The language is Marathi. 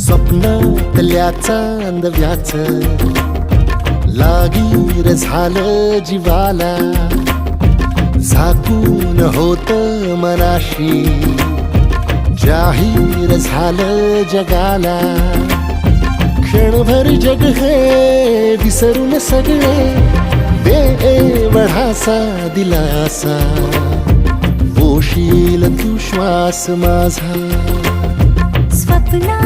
स्वप्नातल्या चांदव्याच लागीर झालं जीवाला, झाकून होत मनाशी जाहीर झालं जगाला. क्षणभर जग हे विसरून सगळे देवढासा दिलासा, पोशील तू श्वास माझा. स्वप्ना